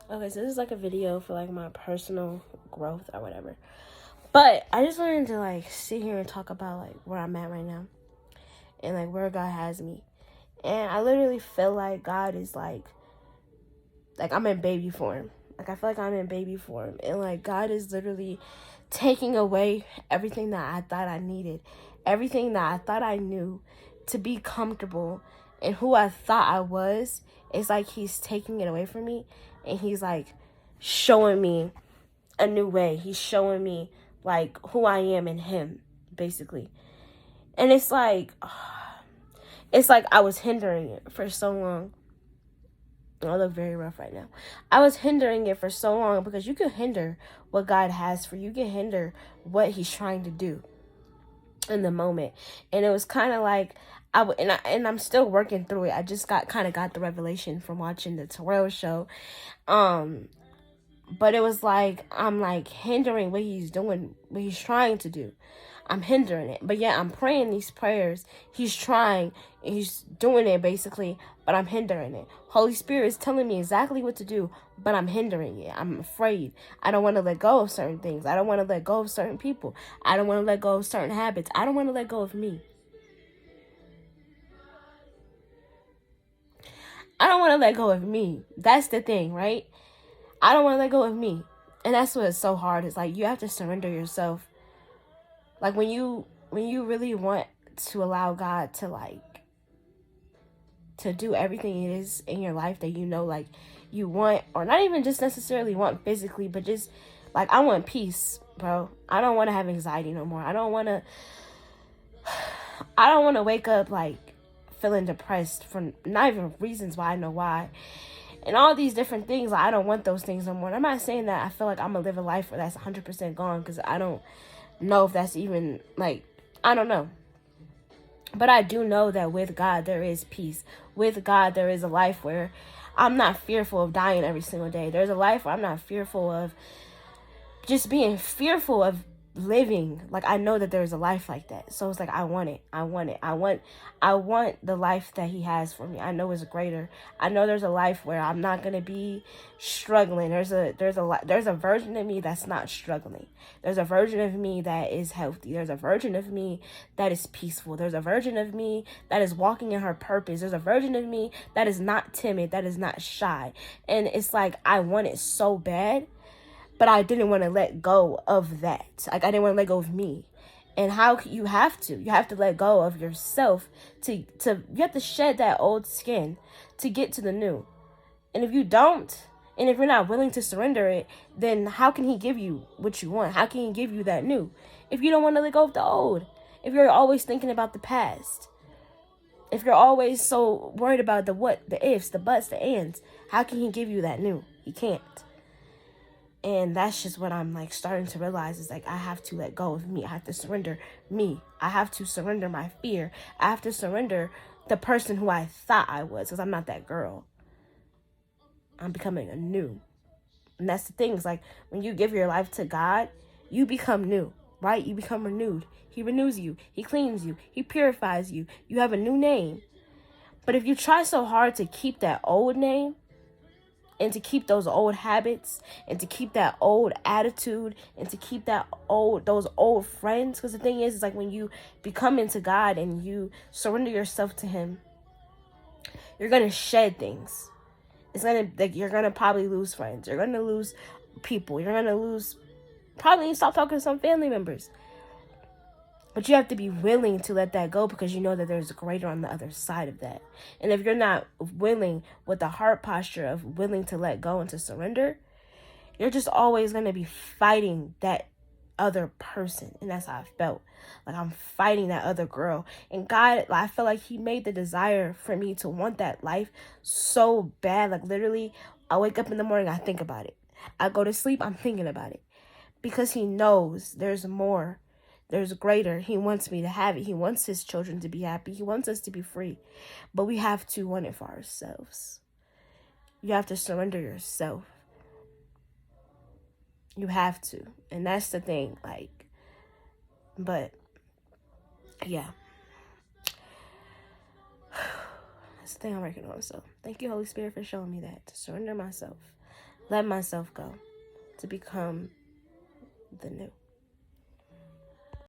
Okay, so this is like a video for like my personal growth or whatever. But I just wanted to like sit here and talk about like where I'm at right now and like where God has me. And I literally feel like God is like I'm in baby form. Like I feel like I'm in baby form and like God is literally taking away everything that I thought I needed, everything that I thought I knew to be comfortable and who I thought I was. It's like he's taking it away from me and he's like showing me a new way. He's showing me like who I am in him, basically. And it's like I was hindering it for so long. I look very rough right now. I was hindering it for so long because you can hinder what God has for you. You can hinder what he's trying to do in the moment. And it was kind of like I'm still working through it. I just got the revelation from watching the Terrell show. But it was like I'm like hindering what he's doing, what he's trying to do. I'm hindering it. But yeah, I'm praying these prayers. He's trying, he's doing it basically, but I'm hindering it. Holy Spirit is telling me exactly what to do, but I'm hindering it. I'm afraid. I don't want to let go of certain things. I don't want to let go of certain people. I don't want to let go of certain habits. I don't want to let go of me. I don't want to let go of me. That's the thing, right? I don't want to let go of me. And that's what's so hard. It's like you have to surrender yourself. Like when you really want to allow God to to do everything it is in your life that you know like you want, or not even just necessarily want physically, but just like I want peace, bro. I don't want to have anxiety no more. I don't want to wake up like feeling depressed for not even reasons why I know why. And all these different things, like, I don't want those things no more. And I'm not saying that I feel like I'm gonna live a life where that's 100% gone, because I don't know if that's even like, I don't know. But I do know that with God there is peace. With God there is a life where I'm not fearful of dying every single day. There's a life where I'm not fearful of just being fearful of living. Like I know that there's a life like that. So it's like I want it. I want it. I want the life that he has for me. I know it's greater. I know there's a life where I'm not going to be struggling. There's a version of me that's not struggling. There's a version of me that is healthy. There's a version of me that is peaceful. There's a version of me that is walking in her purpose. There's a version of me that is not timid, that is not shy. And it's like I want it so bad, but I didn't want to let go of that. Like I didn't want to let go of me. And how you have to let go of yourself to you have to shed that old skin to get to the new. And if you don't, and if you're not willing to surrender it, then how can he give you what you want? How can he give you that new if you don't want to let go of the old? If you're always thinking about the past, if you're always so worried about the what, the ifs, the buts, the ands, how can he give you that new? He can't. And that's just what I'm like starting to realize is like I have to let go of me. I have to surrender me. I have to surrender my fear. I have to surrender the person who I thought I was, because I'm not that girl. I'm becoming a new. And that's the thing. It's like when you give your life to God, you become new, right? You become renewed. He renews you. He cleans you. He purifies you. You have a new name. But if you try so hard to keep that old name, and to keep those old habits, and to keep that old attitude, and to keep those old friends, because the thing is like when you become into God and you surrender yourself to him, you're gonna shed things. It's gonna like you're gonna probably lose friends, you're gonna lose people, you're gonna lose probably stop talking to some family members. But you have to be willing to let that go, because you know that there's a greater on the other side of that. And if you're not willing with the heart posture of willing to let go and to surrender, you're just always going to be fighting that other person. And that's how I felt. Like I'm fighting that other girl. And God, I feel like he made the desire for me to want that life so bad. Like literally, I wake up in the morning, I think about it. I go to sleep, I'm thinking about it. Because he knows there's more. There's greater. He wants me to have it. He wants his children to be happy. He wants us to be free. But we have to want it for ourselves. You have to surrender yourself. You have to. And that's the thing. Like, but yeah. That's the thing I'm working on. So thank you, Holy Spirit, for showing me that. To surrender myself. let myself go to become the new.